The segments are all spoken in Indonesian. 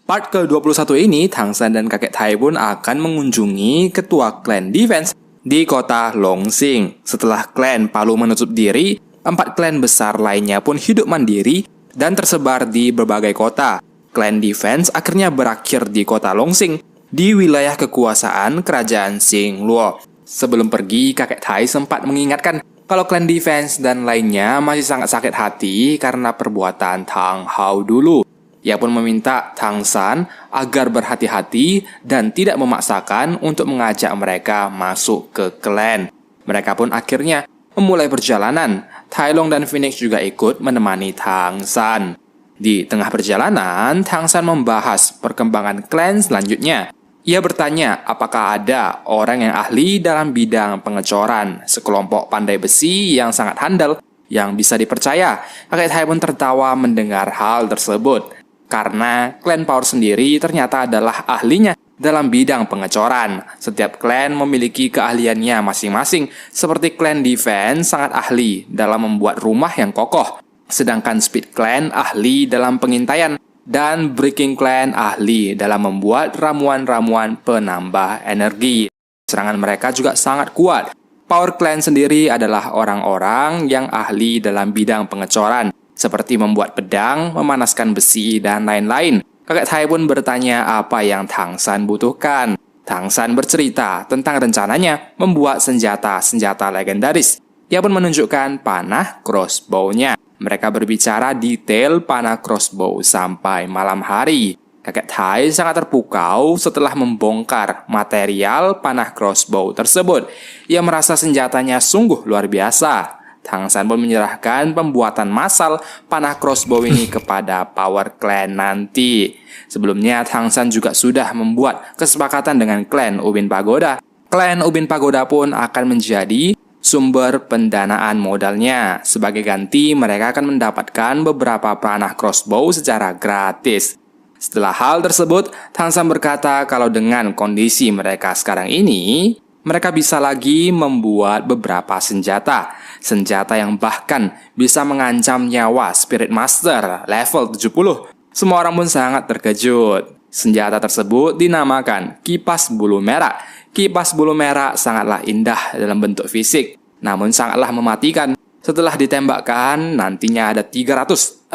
Part ke-21 ini, Tang San dan kakek Tai pun akan mengunjungi ketua klan defense di kota Longsing. Setelah klan Palu menutup diri, 4 klan besar lainnya pun hidup mandiri dan tersebar di berbagai kota. Klan defense akhirnya berakhir di kota Longsing, di wilayah kekuasaan kerajaan Xingluo. Sebelum pergi, kakek Tai sempat mengingatkan kalau klan defense dan lainnya masih sangat sakit hati karena perbuatan Tang Hao dulu. Ia pun meminta Tang San agar berhati-hati dan tidak memaksakan untuk mengajak mereka masuk ke klan. Mereka pun akhirnya memulai perjalanan. Tai Long dan Phoenix juga ikut menemani Tang San. Di tengah perjalanan, Tang San membahas perkembangan klan selanjutnya. Ia bertanya apakah ada orang yang ahli dalam bidang pengecoran, sekelompok pandai besi yang sangat handal, yang bisa dipercaya. Kakek Tai pun tertawa mendengar hal tersebut. Karena klan Power sendiri ternyata adalah ahlinya dalam bidang pengecoran. Setiap klan memiliki keahliannya masing-masing. Seperti klan Defense sangat ahli dalam membuat rumah yang kokoh. Sedangkan Speed Clan ahli dalam pengintaian. Dan Breaking Clan ahli dalam membuat ramuan-ramuan penambah energi. Serangan mereka juga sangat kuat. Power Clan sendiri adalah orang-orang yang ahli dalam bidang pengecoran. Seperti membuat pedang, memanaskan besi, dan lain-lain. Kakek Tai pun bertanya apa yang Tang San butuhkan. Tang San bercerita tentang rencananya membuat senjata-senjata legendaris. Ia pun menunjukkan panah crossbow-nya. Mereka berbicara detail panah crossbow sampai malam hari. Kakek Tai sangat terpukau setelah membongkar material panah crossbow tersebut. Ia merasa senjatanya sungguh luar biasa. Tang San pun menyerahkan pembuatan massal panah crossbow ini kepada Power Clan nanti. Sebelumnya, Tang San juga sudah membuat kesepakatan dengan klan Ubin Pagoda. Klan Ubin Pagoda pun akan menjadi sumber pendanaan modalnya. Sebagai ganti, mereka akan mendapatkan beberapa panah crossbow secara gratis. Setelah hal tersebut, Tang San berkata kalau dengan kondisi mereka sekarang ini, mereka bisa lagi membuat beberapa senjata. Senjata yang bahkan bisa mengancam nyawa Spirit Master level 70. Semua orang pun sangat terkejut. Senjata tersebut dinamakan kipas bulu merah. Kipas bulu merah sangatlah indah dalam bentuk fisik, namun sangatlah mematikan. Setelah ditembakkan, nantinya ada 365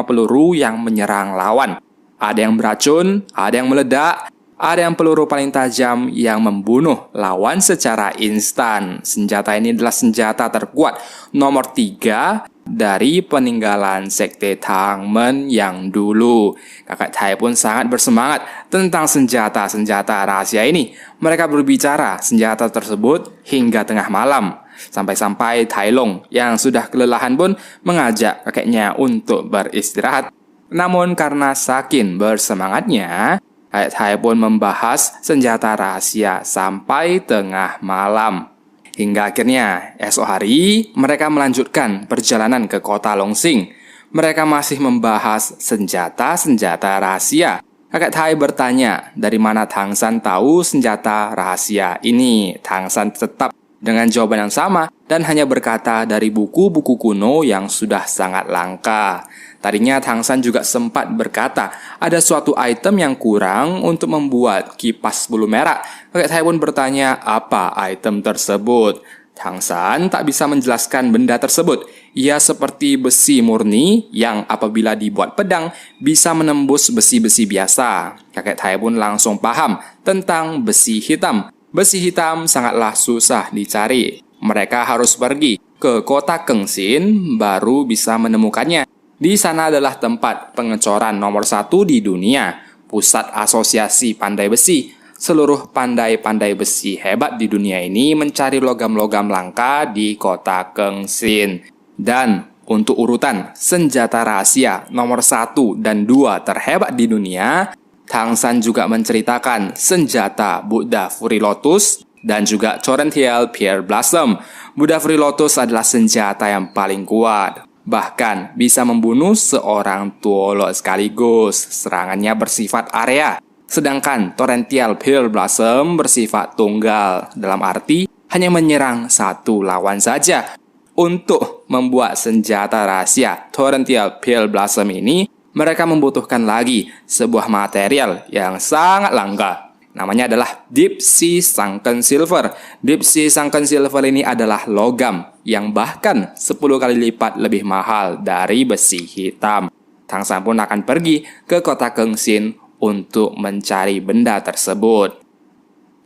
peluru yang menyerang lawan. Ada yang beracun, ada yang meledak, ada yang peluru paling tajam yang membunuh lawan secara instan. Senjata ini adalah senjata terkuat nomor 3 dari peninggalan Sekte Tang Men yang dulu. Kakek Tai pun sangat bersemangat tentang senjata-senjata rahasia ini. Mereka berbicara senjata tersebut hingga tengah malam. Sampai-sampai Tai Long yang sudah kelelahan pun mengajak kakeknya untuk beristirahat. Namun karena saking bersemangatnya, Kakek Tai pun membahas senjata rahasia sampai tengah malam. Hingga akhirnya esok hari mereka melanjutkan perjalanan ke kota Longsing. Mereka masih membahas senjata-senjata rahasia. Kakek Tai bertanya dari mana Tang San tahu senjata rahasia ini. Tang San tetap dengan jawaban yang sama dan hanya berkata dari buku-buku kuno yang sudah sangat langka. Tadinya Tang San juga sempat berkata ada suatu item yang kurang untuk membuat kipas bulu merah. Kakek Tai pun bertanya apa item tersebut. Tang San tak bisa menjelaskan benda tersebut. Ia seperti besi murni yang apabila dibuat pedang bisa menembus besi-besi biasa. Kakek Tai pun langsung paham tentang besi hitam. Besi hitam sangatlah susah dicari. Mereka harus pergi ke kota Kengsin baru bisa menemukannya. Di sana adalah tempat pengecoran nomor 1 di dunia, pusat asosiasi pandai besi. Seluruh pandai-pandai besi hebat di dunia ini mencari logam-logam langka di kota Kengsin. Dan untuk urutan senjata rahasia nomor 1 dan 2 terhebat di dunia, Tang San juga menceritakan senjata Buddha Fury Lotus dan juga Torrential Pearl Blossom. Buddha Fury Lotus adalah senjata yang paling kuat. Bahkan bisa membunuh seorang Tuolo sekaligus. Serangannya bersifat area. Sedangkan Torrential Pearl Blossom bersifat tunggal. Dalam arti hanya menyerang satu lawan saja. Untuk membuat senjata rahasia Torrential Pearl Blossom ini, mereka membutuhkan lagi sebuah material yang sangat langka. Namanya adalah Deep Sea Sunken Silver. Deep Sea Sunken Silver ini adalah logam yang bahkan 10 kali lipat lebih mahal dari besi hitam. Tang San pun akan pergi ke kota Kengsin untuk mencari benda tersebut.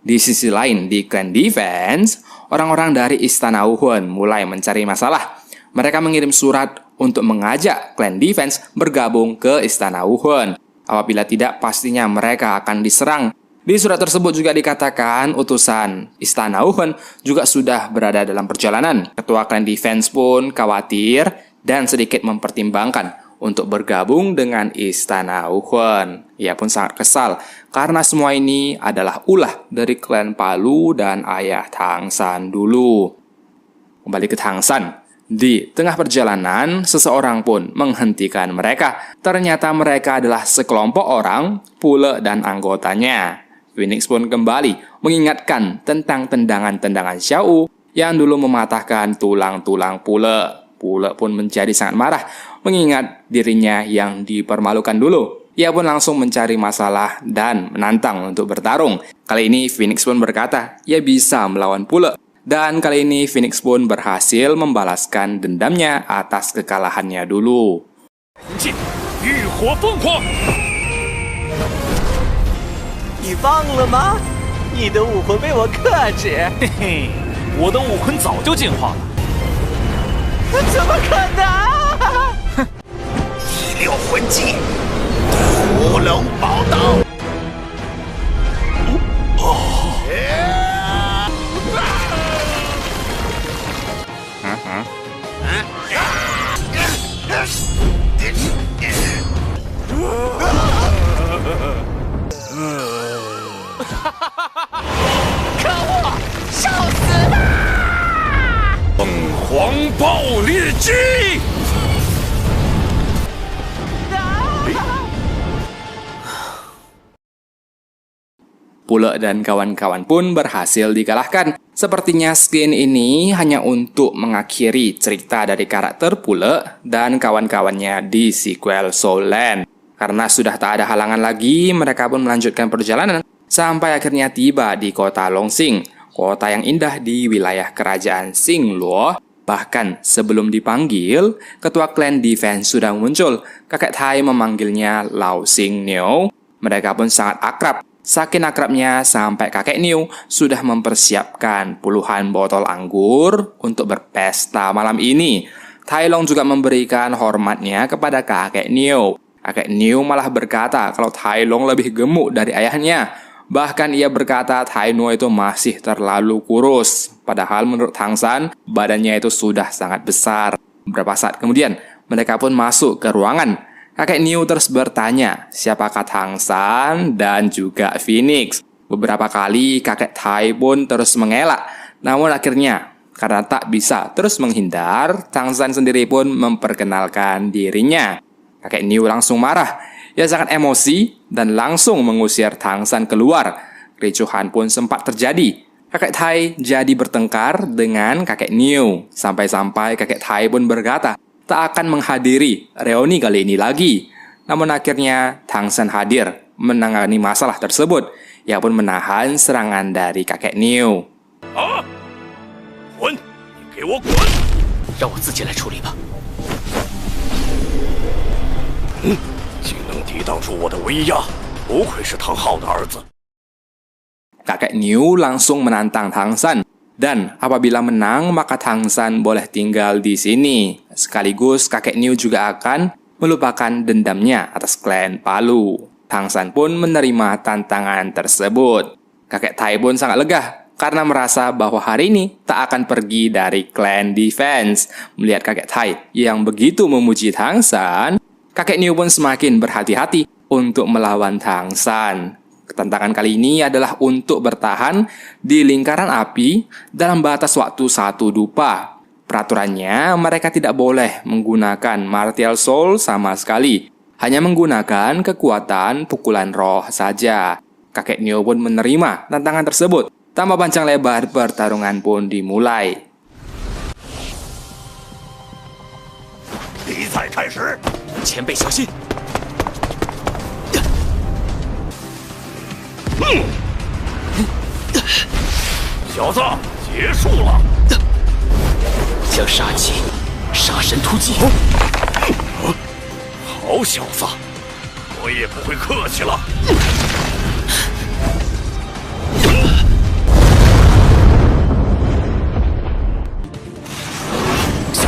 Di sisi lain, di Clan Defense, orang-orang dari Istana Wuhun mulai mencari masalah. Mereka mengirim surat untuk mengajak Clan Defense bergabung ke Istana Wuhun. Apabila tidak, pastinya mereka akan diserang. Di surat tersebut juga dikatakan utusan Istana Wuhun juga sudah berada dalam perjalanan. Ketua Clan Defense pun khawatir dan sedikit mempertimbangkan untuk bergabung dengan Istana Wuhun. Ia pun sangat kesal karena semua ini adalah ulah dari klan Palu dan ayah Tang San dulu. Kembali ke Tang San. Di tengah perjalanan, seseorang pun menghentikan mereka. Ternyata mereka adalah sekelompok orang, Pule dan anggotanya. Phoenix pun kembali mengingatkan tentang tendangan-tendangan Xiao yang dulu mematahkan tulang-tulang Pule. Pule pun menjadi sangat marah mengingat dirinya yang dipermalukan dulu. Ia pun langsung mencari masalah dan menantang untuk bertarung. Kali ini Phoenix pun berkata ia bisa melawan Pule. Dan kali ini Phoenix pun berhasil membalaskan dendamnya atas kekalahannya dulu. 浴火凤凰，你忘了吗？你的武魂被我克制。嘿嘿，我的武魂早就进化了。怎么可能？第六魂技，屠龙宝刀。可恶，笑死了！凤凰爆裂击！ Pule dan kawan-kawan pun berhasil dikalahkan. Sepertinya skin ini hanya untuk mengakhiri cerita dari karakter Pule dan kawan-kawannya di sequel Soul Land. Karena sudah tak ada halangan lagi, mereka pun melanjutkan perjalanan sampai akhirnya tiba di kota Longsing, kota yang indah di wilayah kerajaan Xingluo. Bahkan sebelum dipanggil, ketua klan Defense sudah muncul. Kakek Tai memanggilnya Lao Xing Niu. Mereka pun sangat akrab. Saking akrabnya sampai kakek Niu sudah mempersiapkan puluhan botol anggur untuk berpesta malam ini. Tai Long juga memberikan hormatnya kepada kakek Niu. Kakek Niu malah berkata kalau Tai Long lebih gemuk dari ayahnya. Bahkan ia berkata Tai Niu itu masih terlalu kurus. Padahal menurut Tang San, badannya itu sudah sangat besar. Beberapa saat kemudian, mereka pun masuk ke ruangan. Kakek Niu terus bertanya siapakah Tang San dan juga Phoenix. Beberapa kali kakek Tai pun terus mengelak. Namun akhirnya karena tak bisa terus menghindar, Tang San sendiri pun memperkenalkan dirinya. Kakek Niu langsung marah. Ia sangat emosi dan langsung mengusir Tang San keluar. Kericuhan pun sempat terjadi. Kakek Tai jadi bertengkar dengan kakek Niu. Sampai-sampai kakek Tai pun berkata tak akan menghadiri reuni kali ini lagi. Namun akhirnya Tang San hadir menangani masalah tersebut. Ia pun menahan serangan dari kakek Niu. 啊！滚！你给我滚！让我自己来处理吧。竟能抵挡住我的威压，不愧是唐昊的儿子。 Kakek Niu langsung menantang Tang San. Dan apabila menang, maka Tang San boleh tinggal di sini. Sekaligus kakek Niu juga akan melupakan dendamnya atas klan Palu. Tang San pun menerima tantangan tersebut. Kakek Tai pun sangat lega karena merasa bahwa hari ini tak akan pergi dari klan Defense. Melihat kakek Tai yang begitu memuji Tang San, kakek Niu pun semakin berhati-hati untuk melawan Tang San. Tantangan kali ini adalah untuk bertahan di lingkaran api dalam batas waktu 1 dupa. Peraturannya, mereka tidak boleh menggunakan Martial Soul sama sekali. Hanya menggunakan kekuatan pukulan roh saja. Kakek Niu pun menerima tantangan tersebut. Tanpa panjang lebar, pertarungan pun dimulai. 比赛开始，前辈小心！小子，结束了。将杀气，杀神突击。好小子，我也不会客气了。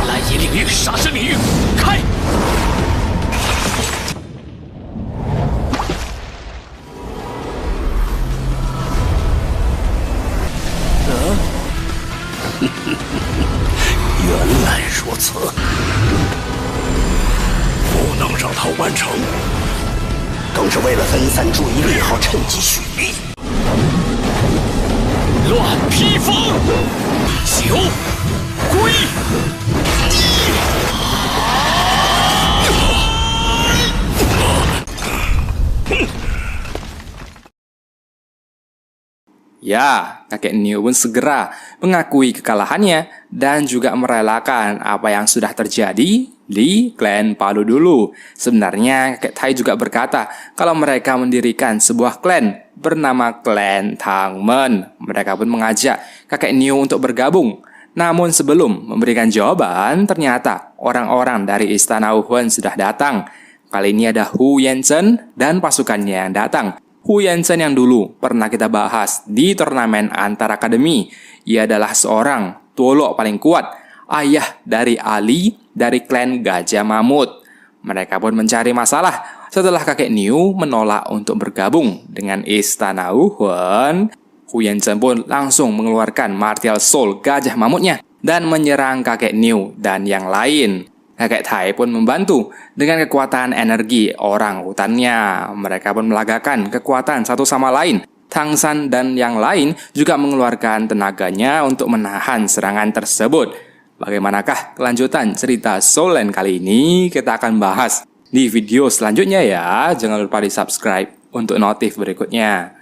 蓝银领域，杀神领域，开！原来如此，不能让他完成，更是为了分散注意力，好趁机蓄力。乱披风，九归。Ya, kakek New pun segera mengakui kekalahannya dan juga merelakan apa yang sudah terjadi di klan Palu dulu. Sebenarnya kakek Tai juga berkata kalau mereka mendirikan sebuah klan bernama klan Tangmen. Mereka pun mengajak kakek New untuk bergabung. Namun sebelum memberikan jawaban, ternyata orang-orang dari Istana Wuhan sudah datang. Kali ini ada Hu Yanchen dan pasukannya yang datang. Hu Yanchen yang dulu pernah kita bahas di turnamen antar akademi. Ia adalah seorang tuolok paling kuat, ayah dari Ali dari klan Gajah Mamut. Mereka pun mencari masalah setelah kakek New menolak untuk bergabung dengan Istana Wuhan. Hu Yanchen pun langsung mengeluarkan Martial Soul Gajah Mamutnya dan menyerang kakek New dan yang lain. Kakek Tai pun membantu dengan kekuatan energi orang hutannya. Mereka pun melagakan kekuatan satu sama lain. Tang San dan yang lain juga mengeluarkan tenaganya untuk menahan serangan tersebut. Bagaimanakah kelanjutan cerita Soul Land kali ini? Kita akan bahas di video selanjutnya ya. Jangan lupa di subscribe untuk notif berikutnya.